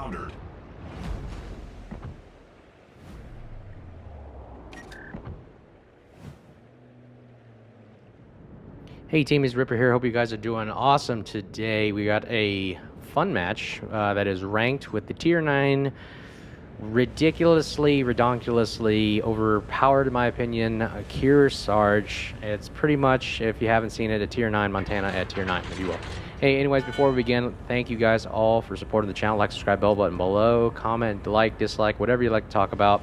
foundered. Hey team, it's Ripper here. Hope you guys are doing awesome today. We got a fun match that is ranked with the tier 9 redonkulously overpowered, in my opinion, Kearsarge. It's pretty much, if you haven't seen it, a tier 9 Montana at tier 9, if you will. Hey, anyways, before we begin, thank you guys all for supporting the channel. Like, subscribe, bell button below, comment, like, dislike, whatever you like to talk about.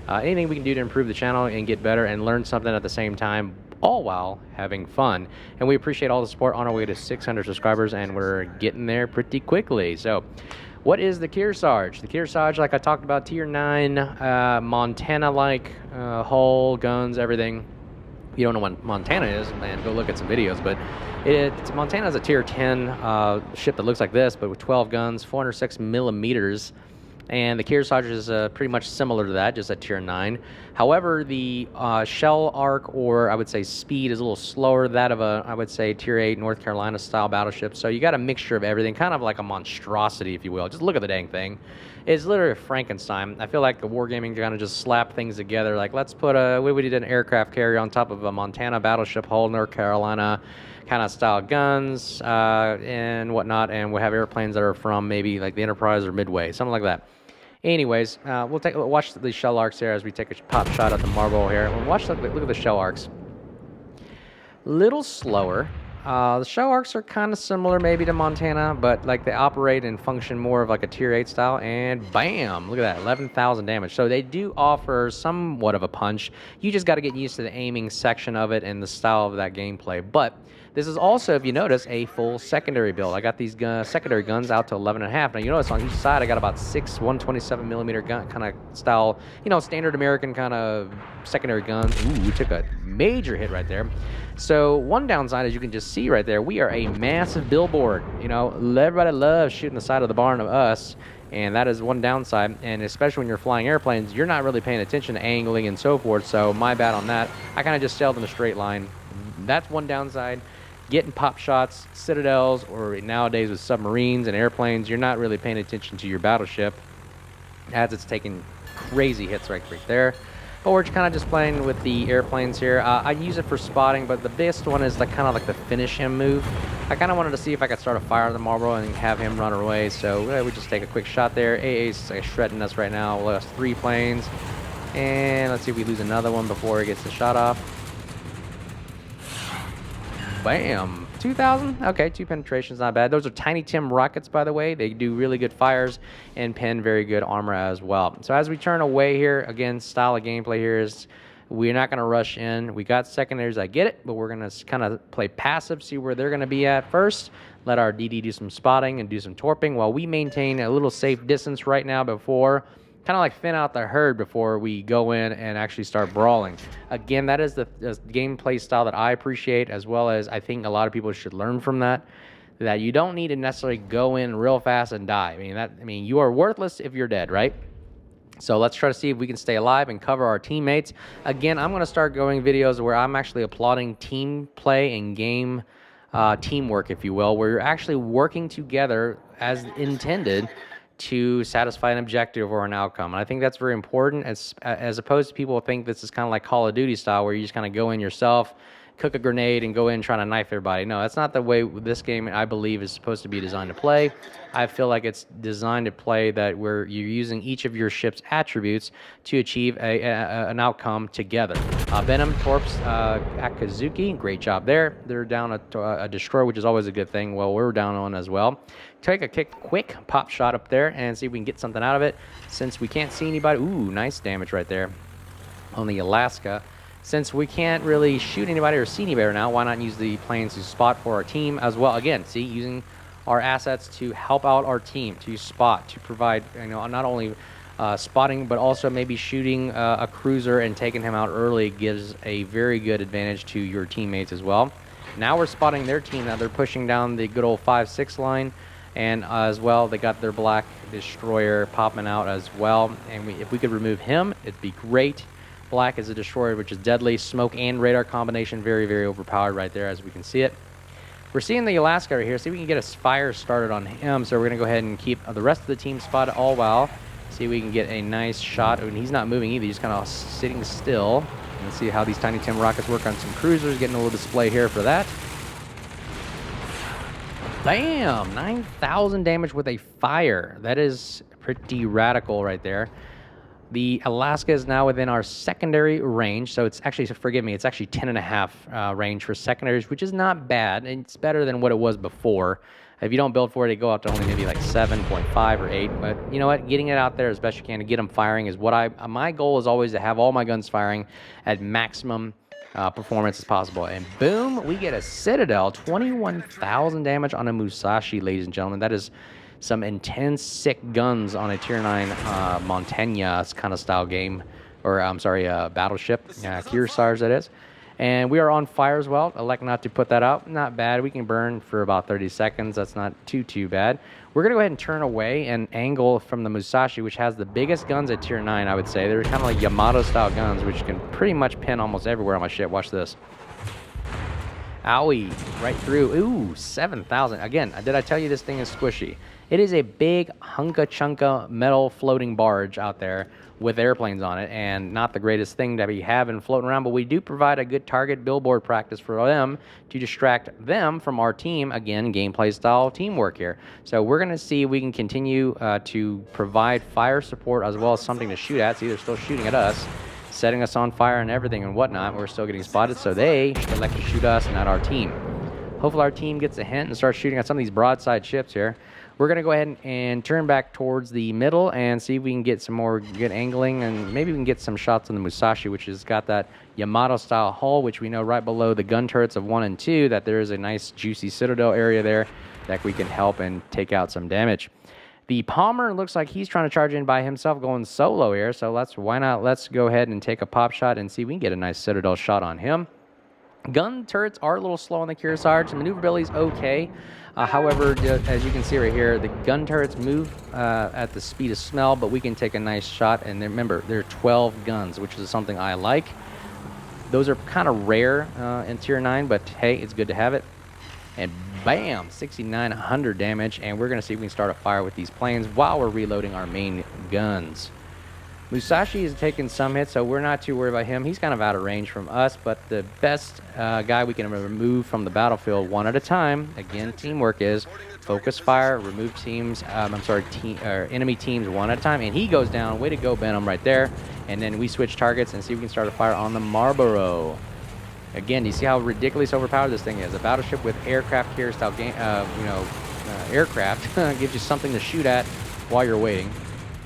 Anything we can do to improve the channel and get better and learn something at the same time, all while having fun. And we appreciate all the support on our way to 600 subscribers, and we're getting there pretty quickly. So what is the Kearsarge? The Kearsarge, like I talked about, tier 9 Montana-like hull, guns, everything. If you don't know what Montana is, man, go look at some videos. But Montana is a tier 10 ship that looks like this, but with 12 guns, 406 millimeters. And the Kearsarge is pretty much similar to that, just at tier 9. However, the shell arc, or I would say speed, is a little slower. That of a, I would say, tier 8 North Carolina style battleship. So you got a mixture of everything, kind of like a monstrosity, if you will. Just look at the dang thing. It's literally a Frankenstein. I feel like the wargaming kind of just slapped things together. Like, let's put we did an aircraft carrier on top of a Montana battleship hull, North Carolina kind of style guns and whatnot, and we'll have airplanes that are from maybe like the Enterprise or Midway, something like that. Anyways, we'll watch the shell arcs here as we take a pop shot at the marble here. We'll look at the shell arcs. Little slower. The shell arcs are kind of similar maybe to Montana, but like they operate and function more of like a tier 8 style, and bam, look at that, 11,000 damage. So they do offer somewhat of a punch. You just got to get used to the aiming section of it and the style of that gameplay. But this is also, if you notice, a full secondary build. I got these secondary guns out to 11.5. Now you notice on each side I got about 6 127 millimeter gun kind of style, you know, standard American kind of secondary guns. Ooh, we took a major hit right there. So one downside, as you can just see right there, we are a massive billboard. You know, everybody loves shooting the side of the barn of us, and that is one downside. And especially when you're flying airplanes, you're not really paying attention to angling and so forth. So my bad on that. I kind of just sailed in a straight line. That's one downside. Getting pop shots, citadels, or nowadays with submarines and airplanes, you're not really paying attention to your battleship as it's taking crazy hits right there. But we're kind of just playing with the airplanes here. I use it for spotting, but the best one is kind of like the finish him move. I kind of wanted to see if I could start a fire on the marble and have him run away. So we just take a quick shot there. AA's shredding us right now. We lost 3 planes. And let's see if we lose another one before he gets the shot off. Bam. 2,000? Okay, 2 penetrations, not bad. Those are Tiny Tim rockets, by the way. They do really good fires and pen very good armor as well. So as we turn away here, again, style of gameplay here is we're not going to rush in. We got secondaries, I get it, but we're going to kind of play passive, see where they're going to be at first. Let our DD do some spotting and do some torping while we maintain a little safe distance right now before, kind of like thin out the herd before we go in and actually start brawling. Again, that is the gameplay style that I appreciate, as well as I think a lot of people should learn from that you don't need to necessarily go in real fast and die. I mean, you are worthless if you're dead, right? So let's try to see if we can stay alive and cover our teammates. Again, I'm going to start going videos where I'm actually applauding team play and game teamwork, if you will, where you're actually working together as intended to satisfy an objective or an outcome. And I think that's very important, as opposed to people think this is kind of like Call of Duty style, where you just kind of go in yourself, cook a grenade, and go in trying to knife everybody. No, that's not the way this game, I believe, is supposed to be designed to play. I feel like it's designed to play that where you're using each of your ship's attributes to achieve an outcome together. Venom, Torps, Akazuki, great job there. They're down a destroyer, which is always a good thing. Well, we're down on as well. Take a quick pop shot up there and see if we can get something out of it. Since we can't see anybody, ooh, nice damage right there on the Alaska. Since we can't really shoot anybody or see anybody right now, why not use the planes to spot for our team as well? Again, see, using our assets to help out our team, to spot, to provide, you know, not only spotting, but also maybe shooting a cruiser and taking him out early gives a very good advantage to your teammates as well. Now we're spotting their team. Now they're pushing down the good old 5-6 line. And as well, they got their black destroyer popping out as well. And if we could remove him, it'd be great. Black is a destroyer, which is deadly. Smoke and radar combination, very, very overpowered right there, as we can see it. We're seeing the Alaska right here. See if we can get a fire started on him. So we're going to go ahead and keep the rest of the team spotted all while. See if we can get a nice shot. And he's not moving either. He's kind of sitting still. Let's see how these Tiny Tim rockets work on some cruisers. Getting a little display here for that. Bam! 9,000 damage with a fire. That is pretty radical right there. The Alaska is now within our secondary range, so it's actually, forgive me, it's actually 10.5 range for secondaries, which is not bad. It's better than what it was before. If you don't build for it, it go up to only maybe like 7.5 or 8. But you know what? Getting it out there as best you can to get them firing is what my goal is always to have all my guns firing at maximum performance as possible. And boom, we get a Citadel, 21,000 damage on a Musashi, ladies and gentlemen. That is some intense, sick guns on a Tier 9 Montana kind of style game, or I'm sorry, battleship, Kearsarge that is. And we are on fire as well. Elect not to put that out. Not bad. We can burn for about 30 seconds. That's not too bad. We're going to go ahead and turn away and angle from the Musashi, which has the biggest guns at Tier 9, I would say. They're kind of like Yamato-style guns, which can pretty much pin almost everywhere on my ship. Watch this. Owie, right through. Ooh, 7,000. Again, did I tell you this thing is squishy? It is a big hunka-chunka metal floating barge out there with airplanes on it, and not the greatest thing that we have in floating around, but we do provide a good target billboard practice for them to distract them from our team. Again, gameplay style teamwork here. So we're going to see if we can continue to provide fire support as well as something to shoot at. See, they're still shooting at us, setting us on fire and everything and whatnot. We're still getting spotted, so they elect to shoot us, not our team. Hopefully our team gets a hint and starts shooting at some of these broadside ships here. We're going to go ahead and turn back towards the middle and see if we can get some more good angling, and maybe we can get some shots on the Musashi, which has got that Yamato-style hull, which we know right below the gun turrets of 1 and 2 that there is a nice juicy Citadel area there that we can help and take out some damage. The Palmer looks like he's trying to charge in by himself, going solo here, so let's go ahead and take a pop shot and see if we can get a nice Citadel shot on him. Gun turrets are a little slow on the Kearsarge. Maneuverability is okay. However, as you can see right here, the gun turrets move at the speed of smell, but we can take a nice shot. And remember, there are 12 guns, which is something I like. Those are kind of rare in Tier 9, but hey, it's good to have it. And bam, 6,900 damage. And we're going to see if we can start a fire with these planes while we're reloading our main guns. Musashi is taking some hits, so we're not too worried about him. He's kind of out of range from us, but the best guy we can remove from the battlefield one at a time, again, teamwork is focus fire, remove teams, enemy teams one at a time, and he goes down. Way to go, Benham, right there. And then we switch targets and see if we can start a fire on the Marlboro. Again, you see how ridiculously overpowered this thing is. A battleship with aircraft carrier style aircraft gives you something to shoot at while you're waiting.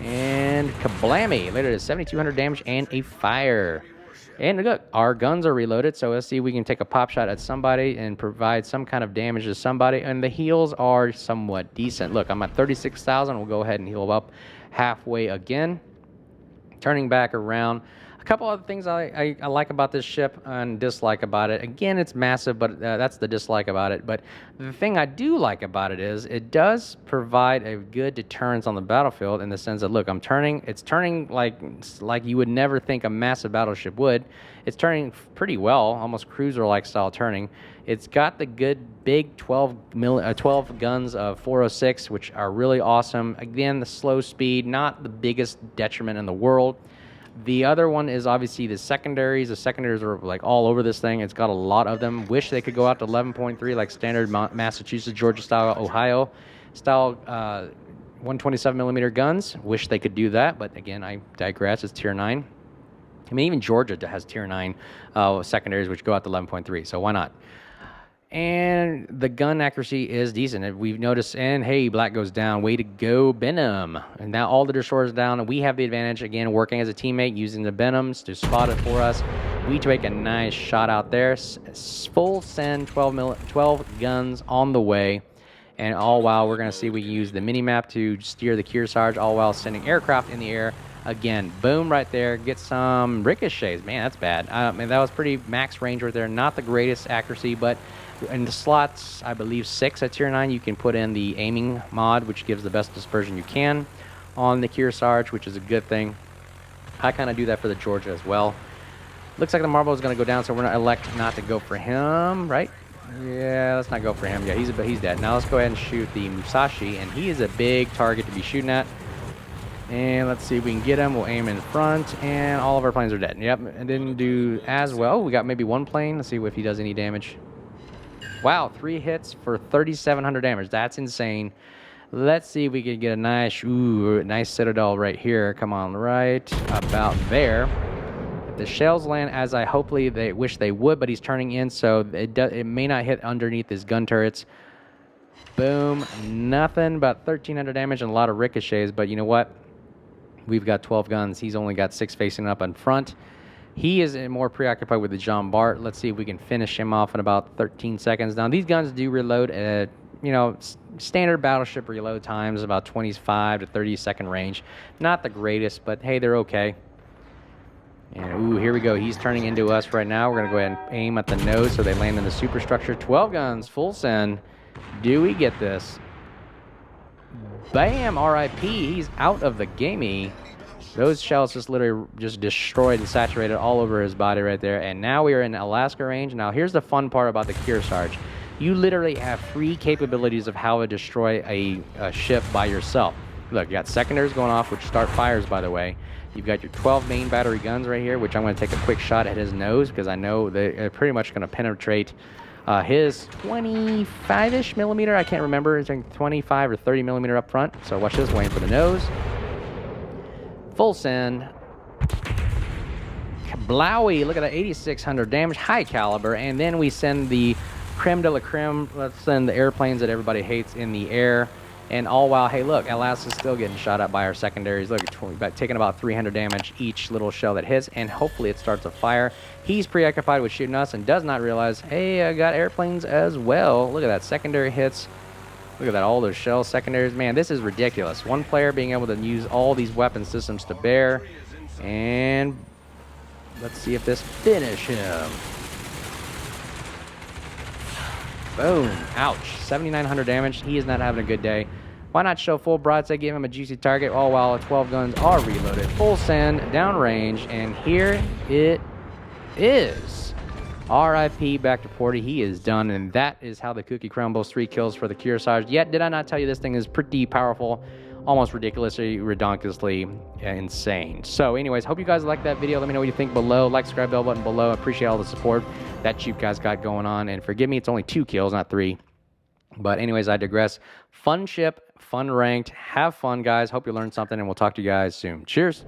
And kablammy, later to 7,200 damage and a fire. And look, our guns are reloaded, so let's see if we can take a pop shot at somebody and provide some kind of damage to somebody. And the heals are somewhat decent. Look, I'm at 36,000. We'll go ahead and heal up halfway again. Turning back around. A couple other things I like about this ship and dislike about it. Again, it's massive, but that's the dislike about it. But the thing I do like about it is it does provide a good deterrence on the battlefield in the sense that, look, it's turning like you would never think a massive battleship would. It's turning pretty well, almost cruiser-like style turning. It's got the good big 12 guns of 406, which are really awesome. Again, the slow speed, not the biggest detriment in the world. The other one is obviously the secondaries. The secondaries are like all over this thing. It's got a lot of them. Wish they could go out to 11.3 like standard Massachusetts, Georgia style, Ohio style 127 millimeter guns. Wish they could do that, but again, I digress. It's Tier 9. I mean, even Georgia has Tier 9 secondaries, which go out to 11.3, so why not? And the gun accuracy is decent. We've noticed, and hey, black goes down. Way to go, Benham. And now all the destroyers are down, and we have the advantage, again, working as a teammate, using the Benhams to spot it for us. We take a nice shot out there. Full send, 12 guns on the way. And all while we're going to see if we can use the mini-map to steer the Kearsarge, all while sending aircraft in the air. Again, boom right there. Get some ricochets. Man, that's bad. I mean, that was pretty max range right there. Not the greatest accuracy, but in the slots, I believe 6 at Tier 9, you can put in the aiming mod, which gives the best dispersion you can on the Kearsarge, which is a good thing. I kind of do that for the Georgia as well. Looks like the Marble is going to go down, so we're going to elect not to go for him, right? Yeah, let's not go for him. Yeah, he's dead. Now let's go ahead and shoot the Musashi, and he is a big target to be shooting at. And let's see if we can get him. We'll aim in front, and all of our planes are dead. Yep, and didn't do as well. We got maybe one plane. Let's see if he does any damage. Wow, 3 hits for 3,700 damage. That's insane. Let's see if we can get a nice citadel right here. Come on, right about there. If the shells land as I hopefully they wish they would, but he's turning in, so it may not hit underneath his gun turrets. Boom, nothing but 1,300 damage and a lot of ricochets, but you know what? We've got 12 guns. He's only got 6 facing up in front. He is more preoccupied with the Jean Bart. Let's see if we can finish him off in about 13 seconds. Now, these guns do reload at, standard battleship reload times, about 25 to 30 second range. Not the greatest, but hey, they're okay. And, here we go. He's turning into us right now. We're going to go ahead and aim at the nose so they land in the superstructure. 12 guns, full send. Do we get this? Bam! RIP. He's out of the gamey. Those shells just literally just destroyed and saturated all over his body right there. And now we are in Alaska range. Now, here's the fun part about the Kearsarge. You literally have 3 capabilities of how to destroy a ship by yourself. Look, you got secondaries going off, which start fires, by the way. You've got your 12 main battery guns right here, which I'm going to take a quick shot at his nose because I know they're pretty much going to penetrate his 25-ish millimeter. I can't remember. It's like 25 or 30 millimeter up front. So watch this, waiting for the nose. Full send. Kablowie, look at that, 8,600 damage, high caliber. And then we send the creme de la creme. Let's send the airplanes that everybody hates in the air. And all while, hey, look, Alaska's still getting shot at by our secondaries. Look, taking about 300 damage each little shell that hits, and hopefully it starts a fire. He's preoccupied with shooting us and does not realize, hey, I got airplanes as well. Look at that, secondary hits. Look at that, all those shell secondaries. Man, this is ridiculous. One player being able to use all these weapon systems to bear. And let's see if this finish him. Boom. Ouch. 7,900 damage. He is not having a good day. Why not show full broadside, give him a juicy target, all while 12 guns are reloaded. Full send, downrange, and here it is. RIP back to Porty. He is done, and that is how the cookie crumbles. 3 kills for the Kearsarge. Yet, did I not tell you this thing is pretty powerful, almost ridiculously, redonkulously insane. So, anyways, hope you guys liked that video. Let me know what you think below. Like, subscribe, bell button below. I appreciate all the support that you guys got going on. And forgive me, it's only 2 kills, not 3. But anyways, I digress. Fun ship, fun ranked. Have fun, guys. Hope you learned something, and we'll talk to you guys soon. Cheers.